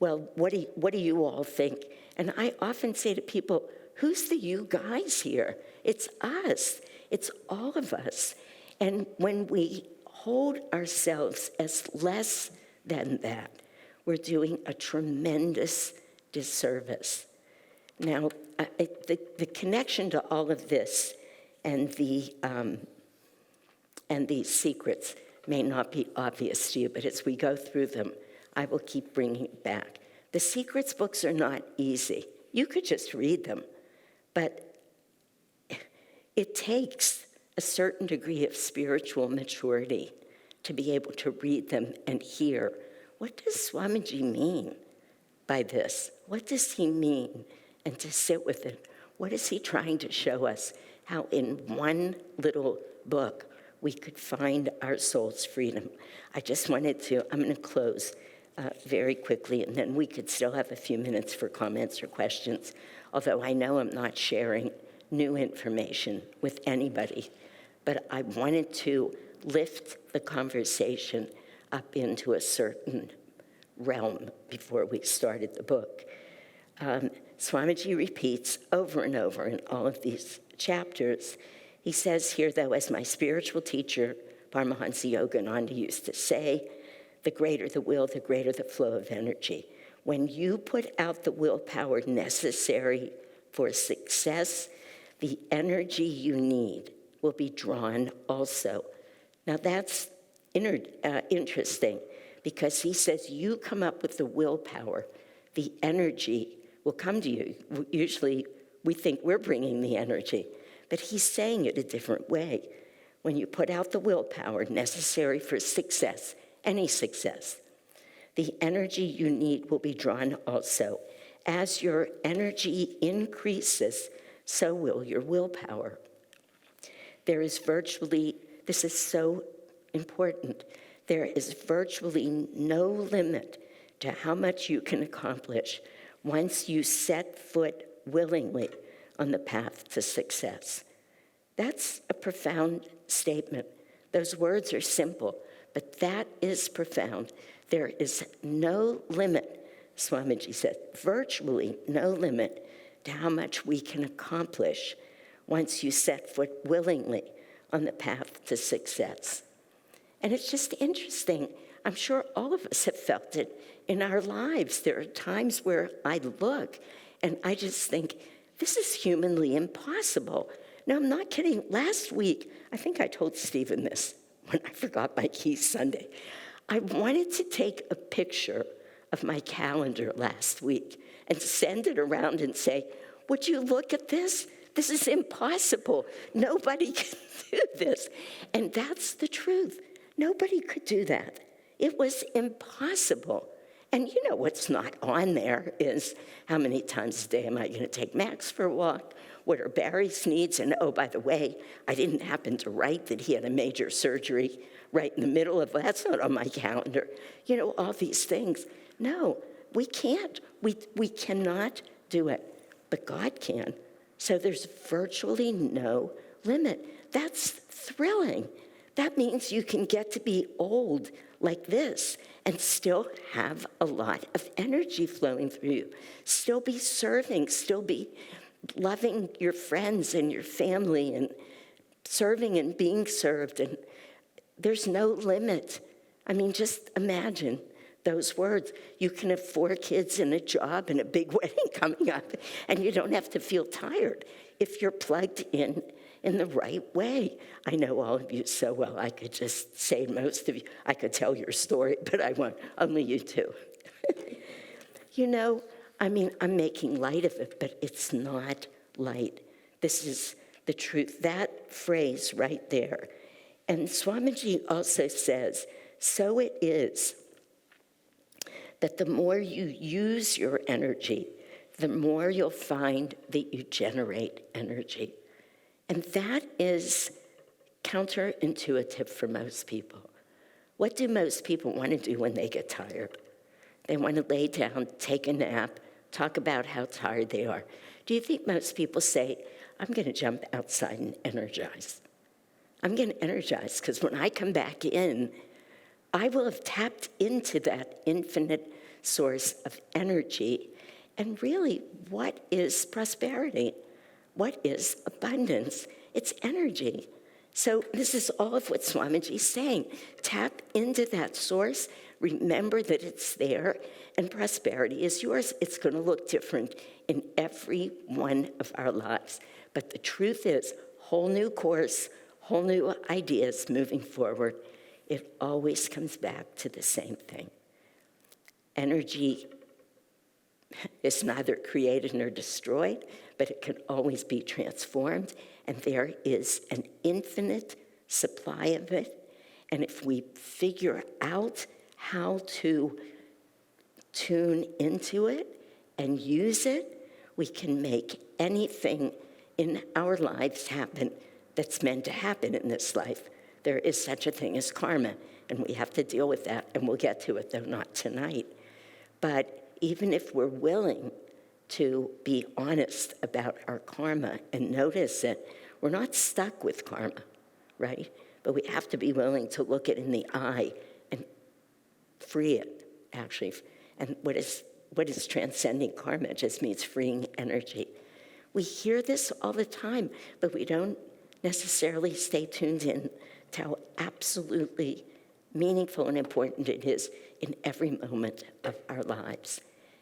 well, what do you all think? And I often say to people, who's the you guys here? It's us. It's all of us. And when we hold ourselves as less than that, we're doing a tremendous disservice. Now, the connection to all of this and these secrets may not be obvious to you, but as we go through them, I will keep bringing it back. The secrets books are not easy. You could just read them, but it takes a certain degree of spiritual maturity to be able to read them and hear, what does Swamiji mean by this? What does he mean? And to sit with it. What is he trying to show us? How in one little book we could find our soul's freedom. I just wanted to, I'm going to close very quickly, and then we could still have a few minutes for comments or questions, although I know I'm not sharing new information with anybody. But I wanted to lift the conversation up into a certain realm before we started the book. Swamiji repeats over and over in all of these chapters. He says here, though, as my spiritual teacher, Paramahansa Yogananda, used to say, the greater the will, the greater the flow of energy. When you put out the willpower necessary for success, the energy you need will be drawn also. Now that's interesting, because he says you come up with the willpower, the energy will come to you. Usually we think we're bringing the energy, but he's saying it a different way. When you put out the willpower necessary for success, any success, the energy you need will be drawn also. As your energy increases, so will your willpower. There is virtually, this is so important, there is virtually no limit to how much you can accomplish once you set foot willingly on the path to success. That's a profound statement. Those words are simple, but that is profound. There is no limit, Swamiji said, virtually no limit to how much we can accomplish once you set foot willingly on the path to success. And it's just interesting. I'm sure all of us have felt it in our lives. There are times where I look and I just think, this is humanly impossible. No, I'm not kidding. Last week, I think I told Stephen this when I forgot my keys Sunday. I wanted to take a picture of my calendar last week and send it around and say, would you look at this? This is impossible. Nobody can do this. And that's the truth. Nobody could do that. It was impossible. And you know what's not on there is how many times a day am I going to take Max for a walk? What are Barry's needs? And oh, by the way, I didn't happen to write that he had a major surgery right in the middle of, that's not on my calendar. You know, all these things. No, we can't. We cannot do it, but God can. So there's virtually no limit. That's thrilling. That means you can get to be old like this and still have a lot of energy flowing through you. Still be serving, still be loving your friends and your family and serving and being served. And there's no limit. I mean, just imagine those words. You can have 4 kids and a job and a big wedding coming up, and you don't have to feel tired if you're plugged in the right way. I know all of you so well. I could just say most of you. I could tell your story, but I won't. Only you two. I'm making light of it, but it's not light. This is the truth. That phrase right there. And Swamiji also says, so it is that the more you use your energy, the more you'll find that you generate energy. And that is counterintuitive for most people. What do most people want to do when they get tired? They want to lay down, take a nap, talk about how tired they are. Do you think most people say, I'm going to jump outside and energize? I'm going to energize because when I come back in, I will have tapped into that infinite source of energy. And really, what is prosperity? What is abundance? It's energy. So this is all of what Swamiji is saying. Tap into that source, remember that it's there, and prosperity is yours. It's going to look different in every one of our lives. But the truth is, whole new course, whole new ideas moving forward. It always comes back to the same thing. Energy is neither created nor destroyed, but it can always be transformed, and there is an infinite supply of it. And if we figure out how to tune into it and use it, we can make anything in our lives happen that's meant to happen in this life. There is such a thing as karma, and we have to deal with that, and we'll get to it, though not tonight. But even if we're willing to be honest about our karma and notice it, we're not stuck with karma, right? But we have to be willing to look it in the eye and free it, actually. And what is transcending karma just means freeing energy. We hear this all the time, but we don't necessarily stay tuned in to how absolutely meaningful and important it is in every moment of our lives.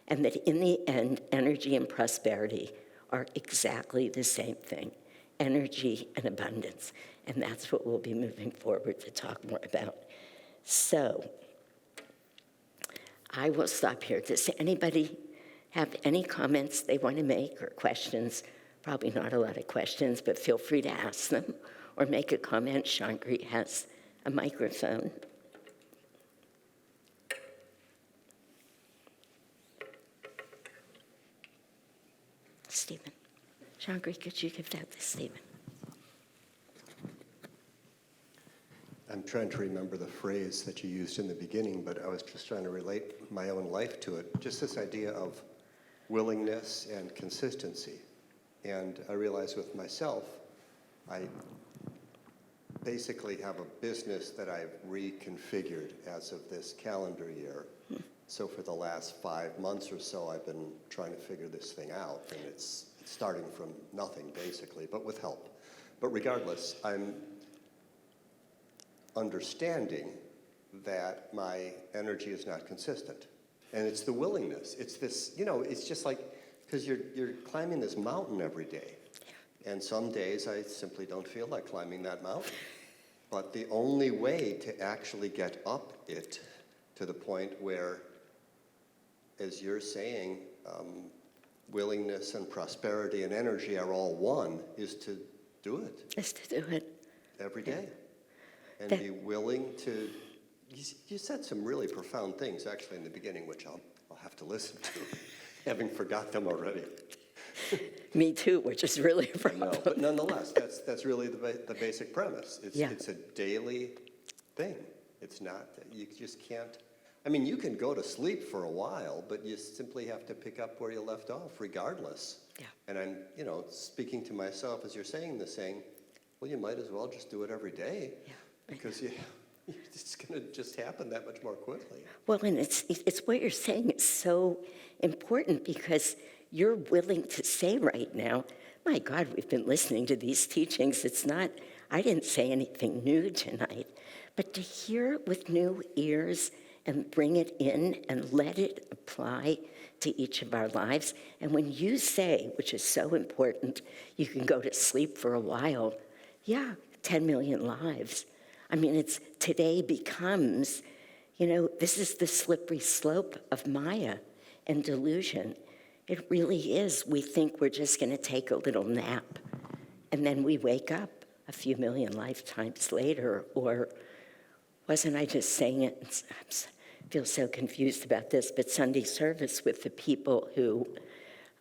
And that in the end, energy and prosperity are exactly the same thing, energy and abundance. And that's what we'll be moving forward to talk more about. So I will stop here. Does anybody have any comments they want to make or questions? Probably not a lot of questions, but feel free to ask them or make a comment. Shankri has a microphone. Stephen. Shankri, could you give that to Stephen? I'm trying to remember the phrase that you used in the beginning, but I was just trying to relate my own life to it. Just this idea of willingness and consistency. And I realize with myself, I basically have a business that I've reconfigured as of this calendar year. So for the last 5 months or so, I've been trying to figure this thing out, and it's starting from nothing, basically, but with help. But regardless, I'm understanding that my energy is not consistent. And it's the willingness. It's this, it's just like, because you're climbing this mountain every day. And some days I simply don't feel like climbing that mountain. But the only way to actually get up it to the point where, as you're saying, willingness and prosperity and energy are all one, is to do it. Is to do it. Every day. And be willing to, you said some really profound things actually in the beginning, which I'll have to listen to, having forgot them already. Me too, which is really a problem. No, but nonetheless, that's really the basic premise. It's a daily thing. It's not, you just can't, you can go to sleep for a while, but you simply have to pick up where you left off, regardless. Yeah. And I'm, speaking to myself as you're saying this, saying, well, you might as well just do it every day. Yeah. Because it's going to just happen that much more quickly. Well, and it's what you're saying is so important, because you're willing to say right now, my God, we've been listening to these teachings. I didn't say anything new tonight, but to hear it with new ears and bring it in and let it apply to each of our lives. And when you say, which is so important, you can go to sleep for a while, 10 million lives. Today becomes, this is the slippery slope of Maya. and delusion. It really is. We think we're just going to take a little nap, and then we wake up a few million lifetimes later. Or wasn't I just saying it? I feel so confused about this, but Sunday service with the people who,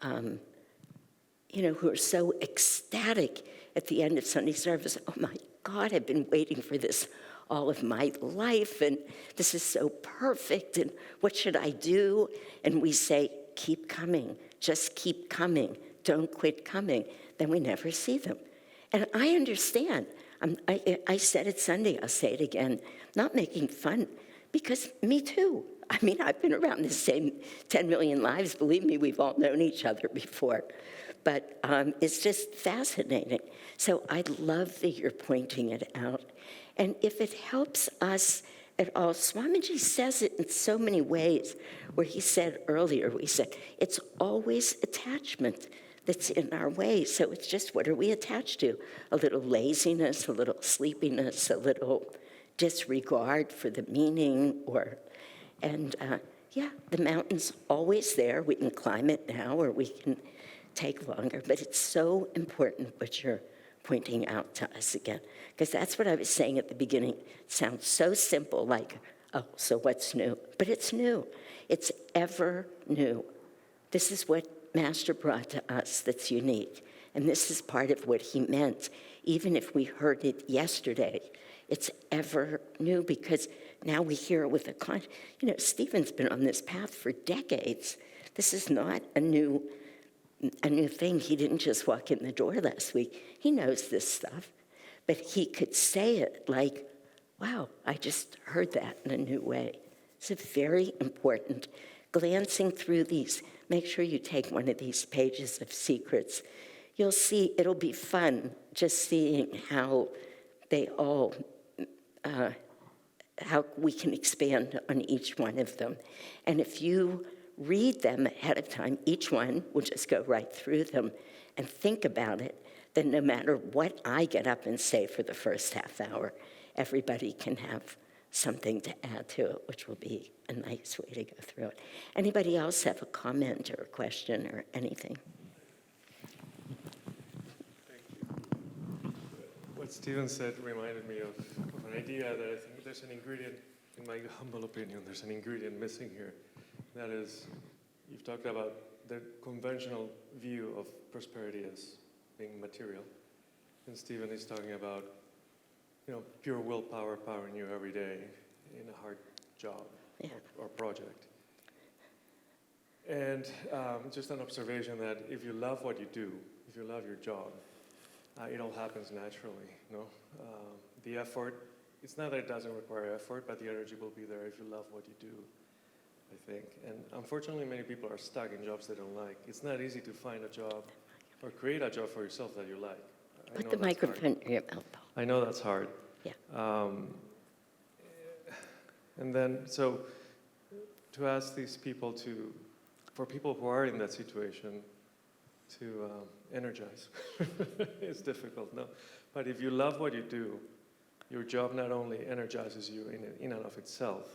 who are so ecstatic at the end of Sunday service. Oh my God, I've been waiting for this all of my life, and this is so perfect, and what should I do? And we say, keep coming, just keep coming, don't quit coming. Then we never see them. And I understand. I said it Sunday, I'll say it again, not making fun, because me too. I mean, I've been around the same 10 million lives. Believe me, we've all known each other before. But it's just fascinating. So I love that you're pointing it out. And if it helps us at all, Swamiji says it in so many ways, where he said earlier, we said, it's always attachment that's in our way. So it's just, what are we attached to? A little laziness, a little sleepiness, a little disregard for the meaning, the mountain's always there. We can climb it now, or we can take longer, but it's so important what you're pointing out to us again, because that's what I was saying at the beginning. It sounds so simple, like, oh, so what's new? But it's new. It's ever new. This is what Master brought to us that's unique, and this is part of what he meant. Even if we heard it yesterday, it's ever new, because now we hear it with a client. Stephen's been on this path for decades. This is not a new thing. He didn't just walk in the door last week. He knows this stuff. But he could say it like, wow, I just heard that in a new way. It's a very important. Glancing through these, make sure you take one of these pages of secrets. You'll see it'll be fun just seeing how they all, how we can expand on each one of them. And if you read them ahead of time, each one will just go right through them and think about it, then no matter what I get up and say for the first half hour, everybody can have something to add to it, which will be a nice way to go through it. Anybody else have a comment or a question or anything? Thank you. What Stephen said reminded me of an idea that I think there's an ingredient, in my humble opinion, there's an ingredient missing here. That is, you've talked about the conventional view of prosperity as being material. And Stephen is talking about, pure willpower powering you every day in a hard job or project. And just an observation that if you love what you do, if you love your job, it all happens naturally. The effort, it's not that it doesn't require effort, but the energy will be there if you love what you do, I think. And unfortunately, many people are stuck in jobs they don't like. It's not easy to find a job or create a job for yourself that you like. Put the microphone in your mouth, Paul. I know that's hard. Yeah. And then, so to ask these people for people who are in that situation, to energize. It's difficult, no? But if you love what you do, your job not only energizes you in and of itself,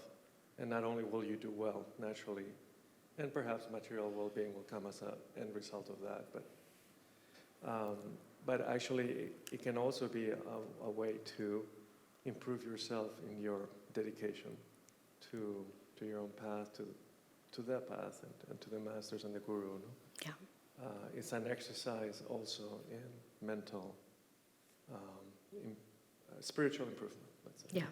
and not only will you do well naturally, and perhaps material well-being will come as an end result of that, but actually it can also be a way to improve yourself in your dedication to your own path, to their path, and to the masters and the guru. No? Yeah. It's an exercise also in mental, spiritual improvement, let's say.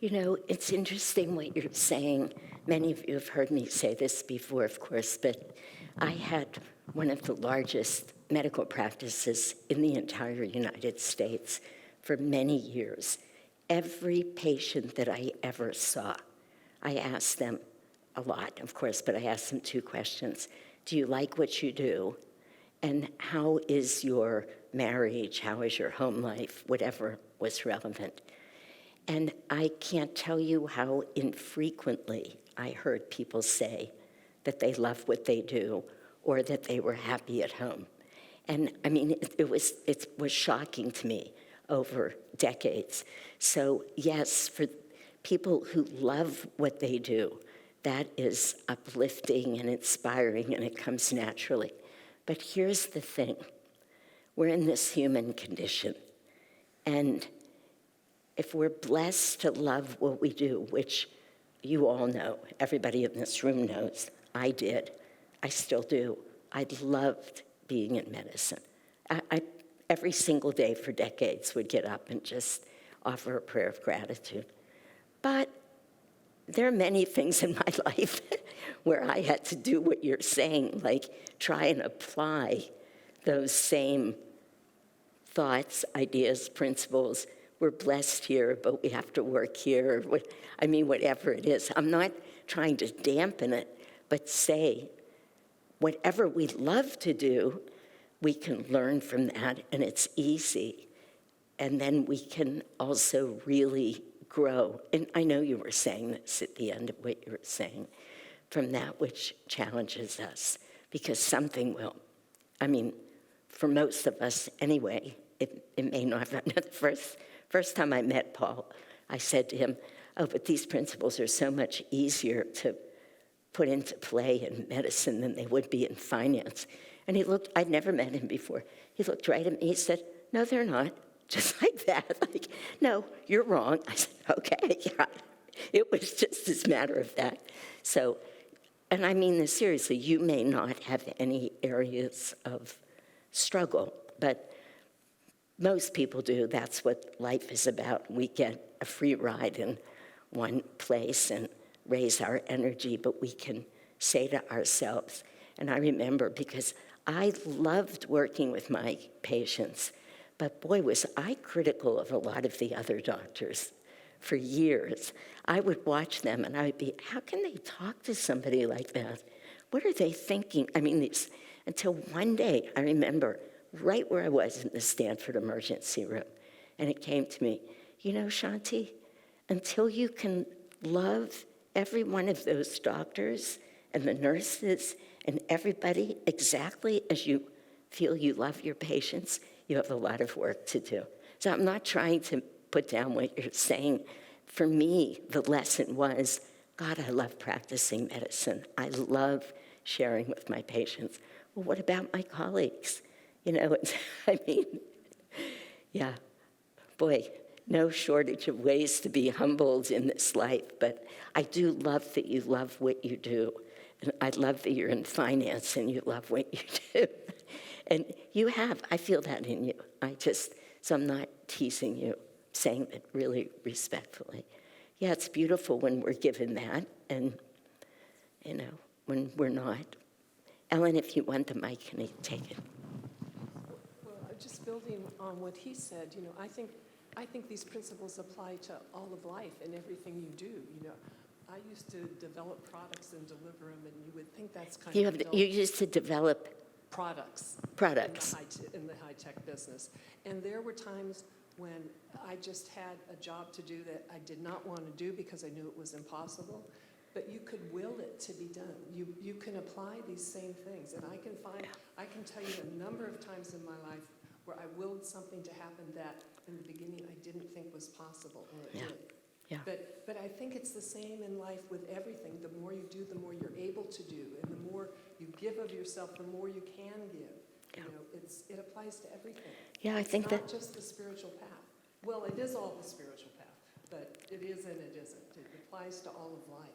Yeah. It's interesting what you're saying. Many of you have heard me say this before, of course, but I had one of the largest medical practices in the entire United States for many years. Every patient that I ever saw, I asked them a lot, of course, but I asked them two questions. Do you like what you do? And how is your marriage? How is your home life? Whatever was relevant. And I can't tell you how infrequently I heard people say that they love what they do or that they were happy at home. And I mean, it was shocking to me over decades. So yes, for people who love what they do, that is uplifting and inspiring, and it comes naturally. But here's the thing. We're in this human condition, and if we're blessed to love what we do, which you all know, everybody in this room knows, I did, I still do. I loved being in medicine. I every single day for decades would get up and just offer a prayer of gratitude. But there are many things in my life where I had to do what you're saying, like try and apply those same thoughts, ideas, principles. We're blessed here, but we have to work here. Whatever it is. I'm not trying to dampen it, but say whatever we love to do, we can learn from that, and it's easy. And then we can also really grow. And I know you were saying this at the end of what you were saying, from that which challenges us, because something will. For most of us anyway, it may not. The first time I met Paul, I said to him, oh, but these principles are so much easier to put into play in medicine than they would be in finance. And he looked, I'd never met him before. He looked right at me, he said, no, they're not. Just like that, like, no, you're wrong. I said, okay, yeah. It was just as matter of fact. So, and I mean this seriously, you may not have any areas of struggle, but most people do. That's what life is about. We get a free ride in one place and raise our energy, but we can say to ourselves, and I remember because I loved working with my patients, but boy, was I critical of a lot of the other doctors for years. I would watch them and I would be, how can they talk to somebody like that? What are they thinking? Until one day, I remember right where I was in the Stanford emergency room, and it came to me, you know, Shanti, until you can love every one of those doctors and the nurses and everybody exactly as you feel you love your patients, you have a lot of work to do. So I'm not trying to put down what you're saying. For me, the lesson was, God, I love practicing medicine. I love sharing with my patients. Well, what about my colleagues? Yeah, boy, no shortage of ways to be humbled in this life, but I do love that you love what you do. And I love that you're in finance and you love what you do. And you have, I feel that in you. So I'm not teasing you, saying that really respectfully. Yeah, it's beautiful when we're given that, and, when we're not. Ellen, if you want the mic, can you take it? Well, just building on what he said, I think these principles apply to all of life and everything you do. I used to develop products and deliver them, and you would think that's kind of You used to develop products in the high-tech business. And there were times when I just had a job to do that I did not want to do because I knew it was impossible. But you could will it to be done. You can apply these same things. And I can tell you a number of times in my life where I willed something to happen that in the beginning I didn't think was possible, and it did. Yeah. But I think it's the same in life with everything. The more you do, the more you're able to do. And the more you give of yourself, the more you can give. Yeah. It applies to everything. Yeah, I think it's that... not just the spiritual path. Well, it is all the spiritual path, but it is and it isn't. It applies to all of life,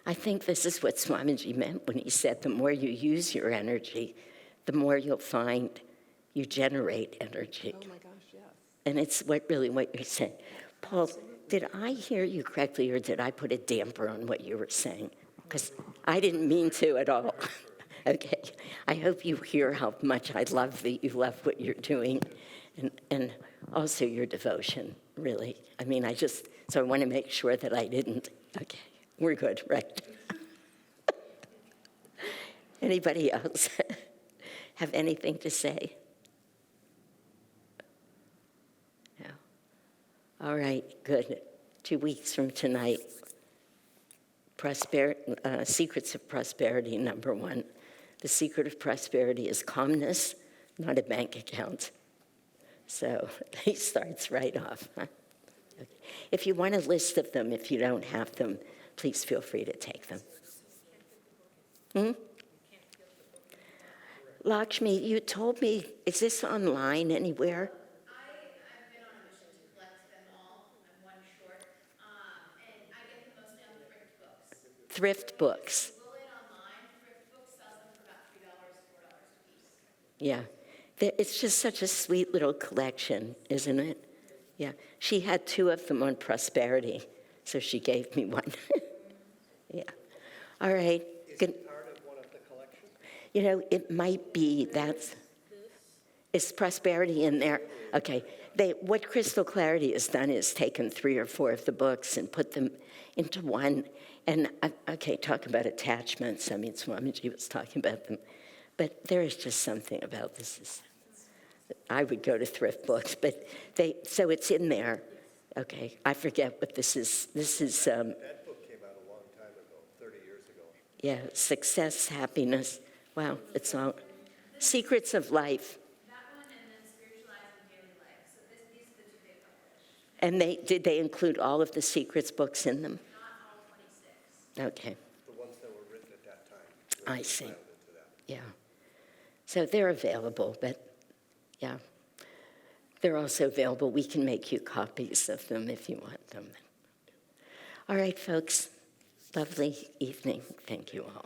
I think. this is what Swamiji meant when he said the more you use your energy, the more you'll find you generate energy. Oh my gosh, yes. And it's what you're saying. Paul, Absolutely. did I hear you correctly, or did I put a damper on what you were saying? Because I didn't mean to at all. Okay. I hope you hear how much I love that you love what you're doing, and also your devotion, really. So I want to make sure that I didn't. Okay. We're good, right? Anybody else have anything to say? No. All right, good. 2 weeks from tonight, Secrets of Prosperity, number 1. The secret of prosperity is calmness, not a bank account. So he starts right off. Huh? Okay. If you want a list of them, if you don't have them, please feel free to take them. Lakshmi, you told me, is this online anywhere? I've been on a mission to collect them all. I'm one short. And I get them mostly on thrift books. Thrift books. Google it online. Thrift books sells them for about $3, $4 a piece. Yeah. It's just such a sweet little collection, isn't it? Yeah. She had 2 of them on prosperity, so she gave me one. Yeah. All right. Good. Part of one of the collections? You know, it might be that's. Is prosperity in there? Okay. What Crystal Clarity has done is taken 3 or 4 of the books and put them into one. And, okay, talk about attachments. I mean, Swamiji was talking about them. But there is just something about this. I would go to thrift books, but so it's in there. Okay, I forget what this is. This is, That book came out a long time ago, 30 years ago. yeah, success, happiness. Wow, it's all secrets of life. That one and then Spiritualizing Daily Life. So these are the 2 they publish. And did they include all of the secrets books in them? Not all 26. Okay, The ones that were written at that time. I see. Into that. Yeah. So they're available, but yeah. They're also available. We can make you copies of them if you want them. All right, folks. Lovely evening. Thank you all.